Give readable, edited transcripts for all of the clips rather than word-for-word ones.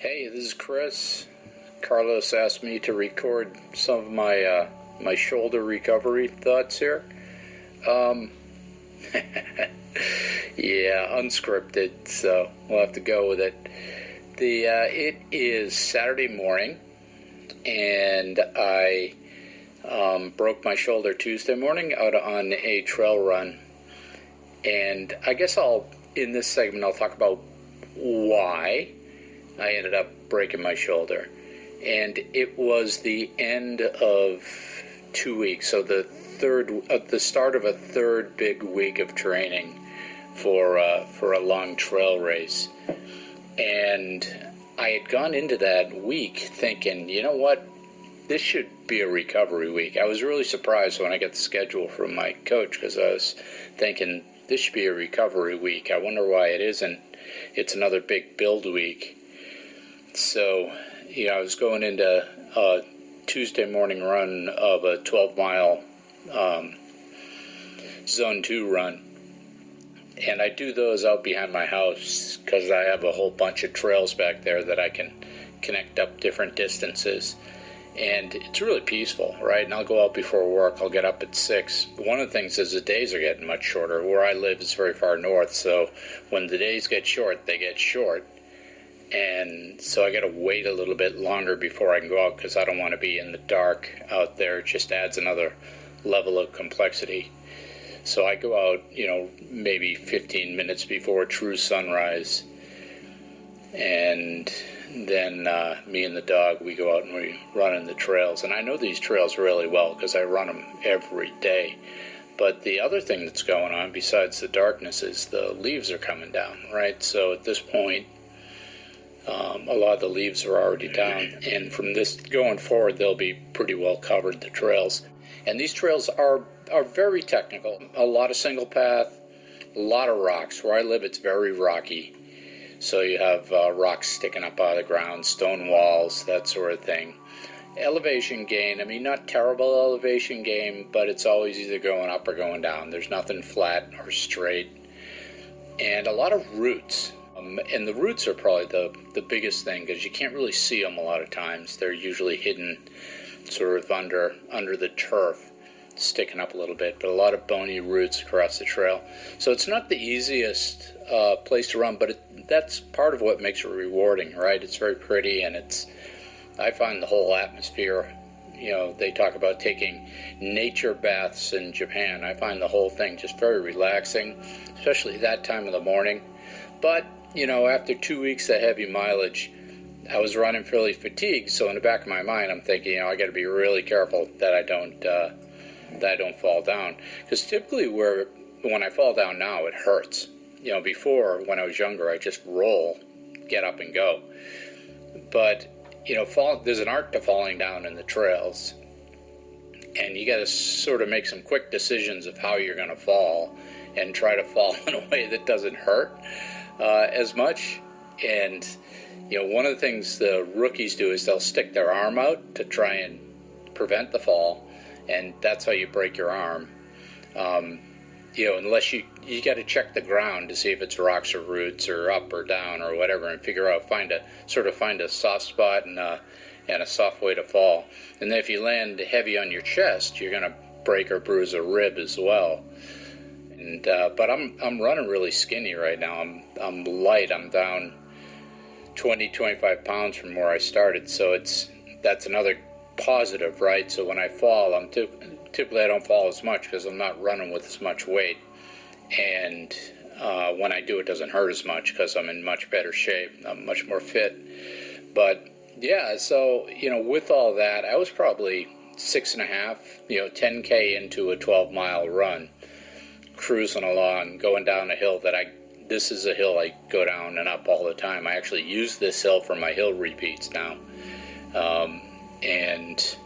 Hey, this is Chris. Carlos asked me to record some of my my shoulder recovery thoughts here. Yeah, unscripted, so we'll have to go with it. It is Saturday morning, and I broke my shoulder Tuesday morning out on a trail run. And I guess in this segment, I'll talk about why I ended up breaking my shoulder. And it was the end of 2 weeks, so the start of a third big week of training for a long trail race. And I had gone into that week thinking, you know what, this should be a recovery week. I was really surprised when I got the schedule from my coach, because I was thinking this should be a recovery week. I wonder why it isn't. It's another big build week. So, I was going into a Tuesday morning run of a 12-mile Zone 2 run. And I do those out behind my house because I have a whole bunch of trails back there that I can connect up different distances. And it's really peaceful, right? And I'll go out before work. I'll get up at 6. One of the things is the days are getting much shorter. Where I live is very far north, so when the days get short, they get short. And so I got to wait a little bit longer before I can go out because I don't want to be in the dark out there. It just adds another level of complexity. So I go out, maybe 15 minutes before true sunrise. And then me and the dog, we go out and we run in the trails. And I know these trails really well because I run them every day. But the other thing that's going on besides the darkness is the leaves are coming down, right? So at this point, a lot of the leaves are already down, and from this going forward, they'll be pretty well covered, the trails. And these trails are very technical. A lot of single path, a lot of rocks. Where I live, it's very rocky. So you have rocks sticking up out of the ground, stone walls, that sort of thing. Elevation gain, not terrible elevation gain, but it's always either going up or going down. There's nothing flat or straight. And a lot of roots. And the roots are probably the biggest thing because you can't really see them a lot of times. They're usually hidden sort of under the turf, sticking up a little bit, but a lot of bony roots across the trail. So it's not the easiest place to run, but that's part of what makes it rewarding, right? It's very pretty, and I find the whole atmosphere, they talk about taking nature baths in Japan. I find the whole thing just very relaxing, especially that time of the morning. But after 2 weeks of heavy mileage, I was running fairly fatigued. So in the back of my mind, I'm thinking, I got to be really careful that I don't fall down. Because typically, when I fall down now, it hurts. Before, when I was younger, I just roll, get up and go. But there's an art to falling down in the trails, and you got to sort of make some quick decisions of how you're going to fall, and try to fall in a way that doesn't hurt as much. And one of the things the rookies do is they'll stick their arm out to try and prevent the fall, and that's how you break your arm. Unless you got to check the ground to see if it's rocks or roots or up or down or whatever, and find a soft spot and a soft way to fall. And then if you land heavy on your chest, you're going to break or bruise a rib as well. And but I'm running really skinny right now. I'm light. I'm down 25 pounds from where I started. So that's another positive, right? So when I fall, typically I don't fall as much because I'm not running with as much weight. And when I do, it doesn't hurt as much because I'm in much better shape. I'm much more fit. But yeah, so with all that, I was probably 6.5, 10K into a 12-mile run, cruising along, going down a hill this is a hill I go down and up all the time. I actually use this hill for my hill repeats now. And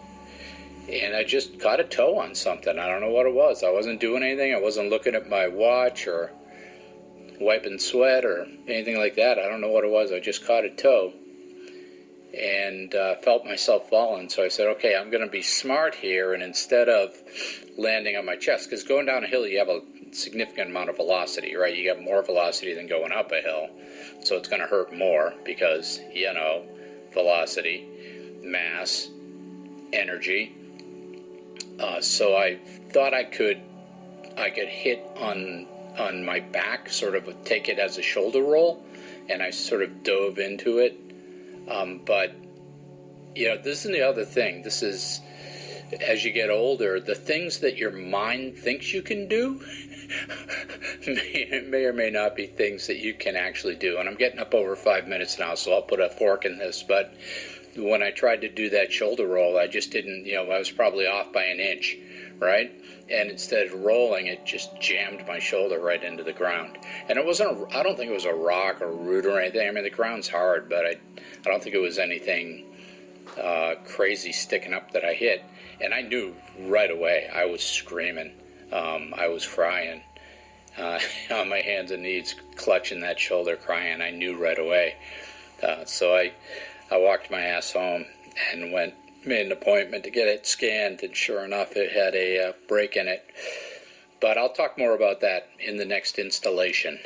I just caught a toe on something. I don't know what it was. I wasn't doing anything. I wasn't looking at my watch or wiping sweat or anything like that. I don't know what it was. I just caught a toe and felt myself falling. So I said, okay, I'm going to be smart here, and instead of landing on my chest, because going down a hill you have significant amount of velocity, right? You got more velocity than going up a hill, so it's going to hurt more because, velocity, mass, energy. So I thought I could hit on my back, sort of take it as a shoulder roll, and I sort of dove into it. But this is the other thing. This is, as you get older, the things that your mind thinks you can do may or may not be things that you can actually do. And I'm getting up over 5 minutes now, so I'll put a fork in this. But when I tried to do that shoulder roll, I just didn't, I was probably off by an inch, right? And instead of rolling, it just jammed my shoulder right into the ground. And it wasn't, I don't think it was a rock or root or anything. I mean, the ground's hard, but I don't think it was anything crazy sticking up that I hit. And I knew right away. I was screaming. I was crying. On my hands and knees, clutching that shoulder, crying. I knew right away. So I walked my ass home and made an appointment to get it scanned, and sure enough, it had a break in it. But I'll talk more about that in the next installation.